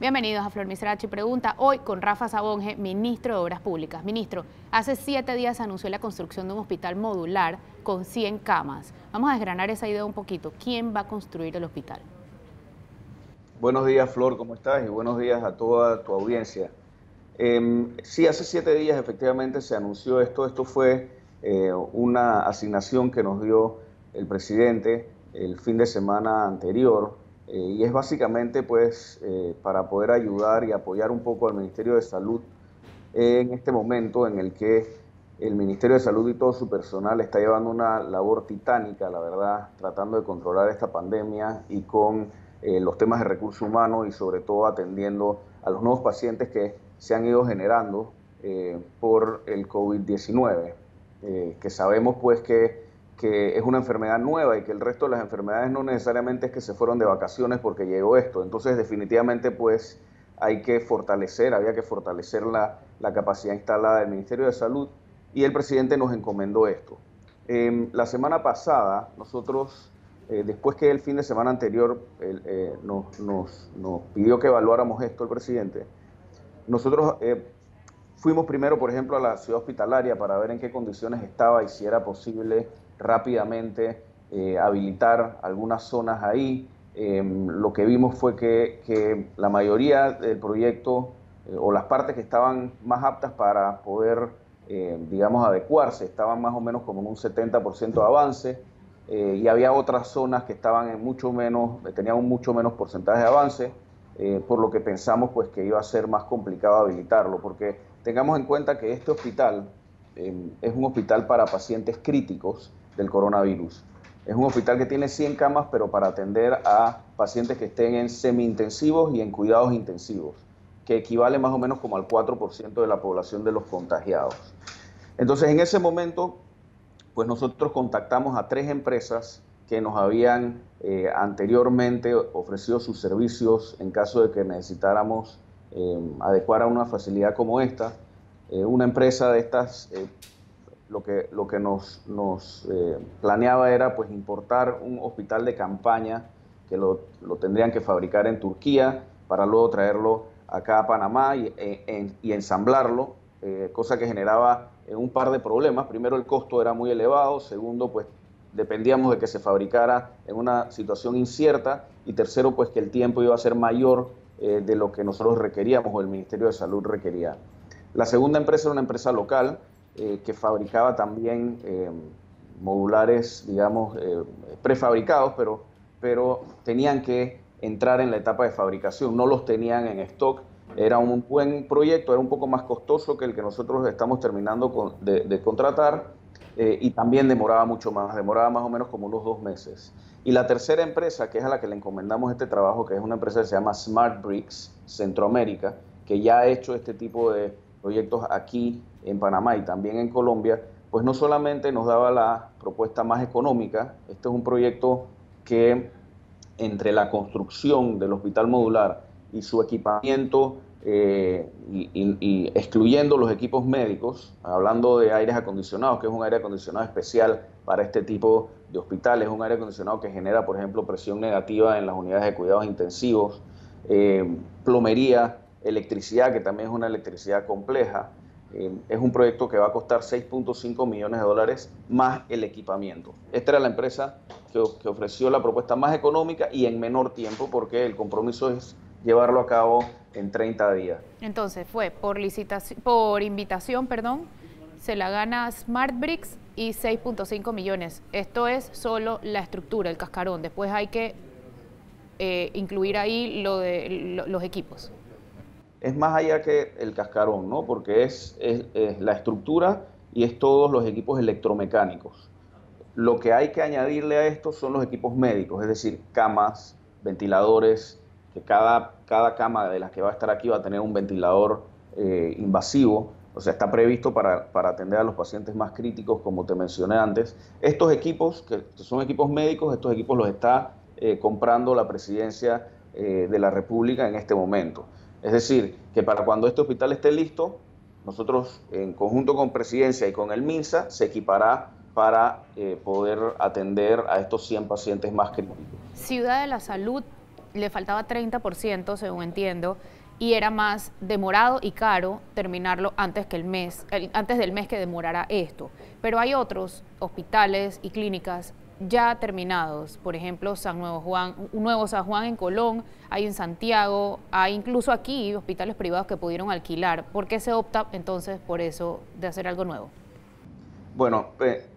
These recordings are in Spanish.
Bienvenidos a Flor Misrachi Pregunta, hoy con Rafa Sabonge, ministro de Obras Públicas. Ministro, hace 7 días se anunció la construcción de un hospital modular con 100 camas. Vamos a desgranar esa idea un poquito. ¿Quién va a construir el hospital? Buenos días, Flor, ¿cómo estás? Y buenos días a toda tu audiencia. Sí, hace 7 días efectivamente se anunció esto. Esto fue una asignación que nos dio el presidente el fin de semana anterior y es básicamente pues para poder ayudar y apoyar un poco al Ministerio de Salud en este momento en el que el Ministerio de Salud y todo su personal está llevando una labor titánica, la verdad, tratando de controlar esta pandemia y con los temas de recursos humanos y sobre todo atendiendo a los nuevos pacientes que se han ido generando por el COVID-19, que sabemos pues que es una enfermedad nueva y que el resto de las enfermedades no necesariamente es que se fueron de vacaciones porque llegó esto. Entonces definitivamente pues había que fortalecer la capacidad instalada del Ministerio de Salud y el presidente nos encomendó esto. La semana pasada nosotros, después que el fin de semana anterior nos pidió que evaluáramos esto el presidente, nosotros fuimos primero, por ejemplo, a la ciudad hospitalaria para ver en qué condiciones estaba y si era posible rápidamente habilitar algunas zonas ahí. Lo que vimos fue que la mayoría del proyecto o las partes que estaban más aptas para poder, digamos, adecuarse, estaban más o menos como en un 70% de avance y había otras zonas que estaban en mucho menos, tenían un mucho menos porcentaje de avance. Por lo que pensamos pues que iba a ser más complicado habilitarlo, porque tengamos en cuenta que este hospital es un hospital para pacientes críticos del coronavirus. Es un hospital que tiene 100 camas, pero para atender a pacientes que estén en semi-intensivos y en cuidados intensivos, que equivale más o menos como al 4% de la población de los contagiados. Entonces, en ese momento, pues nosotros contactamos a 3 empresas que nos habían anteriormente ofrecido sus servicios en caso de que necesitáramos adecuar a una facilidad como esta. Una empresa de estas lo que nos planeaba era pues importar un hospital de campaña que lo tendrían que fabricar en Turquía para luego traerlo acá a Panamá y ensamblarlo, cosa que generaba un par de problemas. Primero, el costo era muy elevado. Segundo, pues dependíamos de que se fabricara en una situación incierta. Y tercero, pues que el tiempo iba a ser mayor de lo que nosotros requeríamos o el Ministerio de Salud requería. La segunda empresa era una empresa local que fabricaba también modulares, digamos, prefabricados, pero tenían que entrar en la etapa de fabricación, no los tenían en stock. Era un buen proyecto, era un poco más costoso que el que nosotros estamos terminando de contratar y también demoraba mucho más, demoraba más o menos como unos 2 meses. Y la tercera empresa, que es a la que le encomendamos este trabajo, que es una empresa que se llama Smart Bricks Centroamérica, que ya ha hecho este tipo de proyectos aquí en Panamá y también en Colombia, pues no solamente nos daba la propuesta más económica. Este es un proyecto que entre la construcción del hospital modular y su equipamiento y excluyendo los equipos médicos, hablando de aires acondicionados, que es un aire acondicionado especial para este tipo de hospitales, un aire acondicionado que genera, por ejemplo, presión negativa en las unidades de cuidados intensivos, plomería, electricidad, que también es una electricidad compleja. Es un proyecto que va a costar 6.5 millones de dólares más el equipamiento. Esta era la empresa que ofreció la propuesta más económica y en menor tiempo, porque el compromiso es llevarlo a cabo en 30 días. Entonces fue por invitación, perdón, se la gana Smart Bricks y 6.5 millones. Esto es solo la estructura, el cascarón. Después hay que incluir ahí los equipos. Es más allá que el cascarón, ¿no? Porque es la estructura y es todos los equipos electromecánicos. Lo que hay que añadirle a esto son los equipos médicos, es decir, camas, ventiladores, que cada cama de las que va a estar aquí va a tener un ventilador invasivo, o sea, está previsto para atender a los pacientes más críticos, como te mencioné antes. Estos equipos, que son equipos médicos, estos equipos los está comprando la Presidencia de la República en este momento. Es decir, que para cuando este hospital esté listo, nosotros en conjunto con Presidencia y con el MINSA se equipará para poder atender a estos 100 pacientes más críticos. Ciudad de la Salud le faltaba 30%, según entiendo, y era más demorado y caro terminarlo antes del mes que demorara esto. Pero hay otros hospitales y clínicas ya terminados, por ejemplo, Nuevo San Juan en Colón, hay en Santiago, hay incluso aquí hospitales privados que pudieron alquilar. ¿Por qué se opta entonces por eso de hacer algo nuevo? Bueno,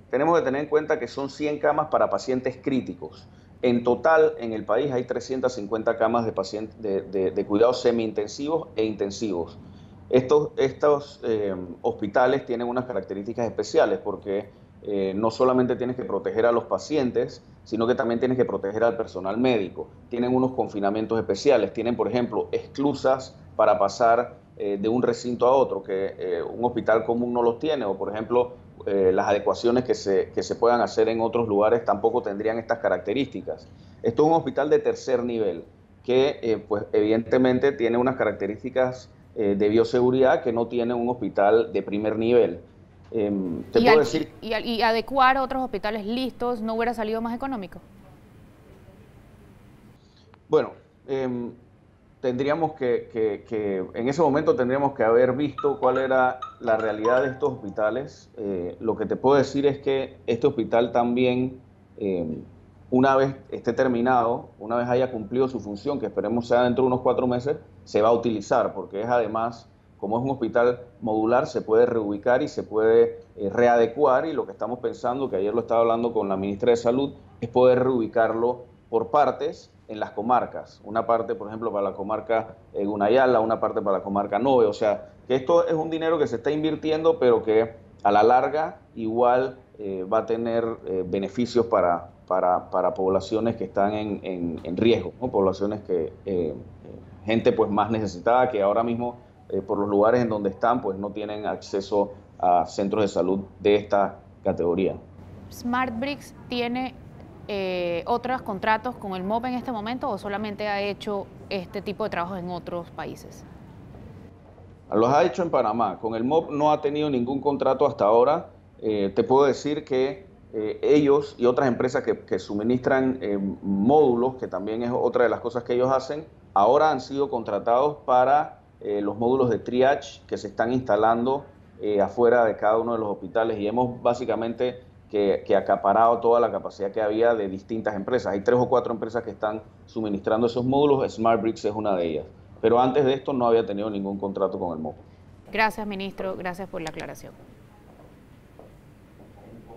tenemos que tener en cuenta que son 100 camas para pacientes críticos. En total, en el país hay 350 camas de cuidados semi-intensivos e intensivos. Estos hospitales tienen unas características especiales porque no solamente tienes que proteger a los pacientes, sino que también tienes que proteger al personal médico. Tienen unos confinamientos especiales, tienen, por ejemplo, esclusas para pasar de un recinto a otro, que un hospital común no los tiene, o por ejemplo, las adecuaciones que se puedan hacer en otros lugares tampoco tendrían estas características. Esto es un hospital de tercer nivel, que pues evidentemente tiene unas características de bioseguridad que no tiene un hospital de primer nivel. Te puedo decir... Y adecuar a otros hospitales listos, ¿no hubiera salido más económico? Bueno, tendríamos que en ese momento tendríamos que haber visto cuál era la realidad de estos hospitales. Lo que te puedo decir es que este hospital también, una vez esté terminado, una vez haya cumplido su función, que esperemos sea dentro de unos 4 meses, se va a utilizar, porque es además, como es un hospital modular, se puede reubicar y se puede readecuar, y lo que estamos pensando, que ayer lo estaba hablando con la ministra de Salud, es poder reubicarlo por partes en las comarcas. Una parte, por ejemplo, para la comarca Gunayala, una parte para la comarca Nove. O sea, que esto es un dinero que se está invirtiendo, pero que a la larga igual va a tener beneficios para poblaciones que están en riesgo, ¿no? Poblaciones que, gente pues más necesitada, que ahora mismo por los lugares en donde están, pues no tienen acceso a centros de salud de esta categoría. ¿SmartBricks tiene otros contratos con el MOP en este momento o solamente ha hecho este tipo de trabajos en otros países? Los ha hecho en Panamá. Con el MOP no ha tenido ningún contrato hasta ahora. Te puedo decir que ellos y otras empresas que suministran módulos, que también es otra de las cosas que ellos hacen, ahora han sido contratados para los módulos de triage que se están instalando afuera de cada uno de los hospitales, y hemos básicamente que acaparado toda la capacidad que había de distintas empresas. Hay 3 o 4 empresas que están suministrando esos módulos, SmartBricks es una de ellas. Pero antes de esto no había tenido ningún contrato con el MOP. Gracias, ministro. Gracias por la aclaración.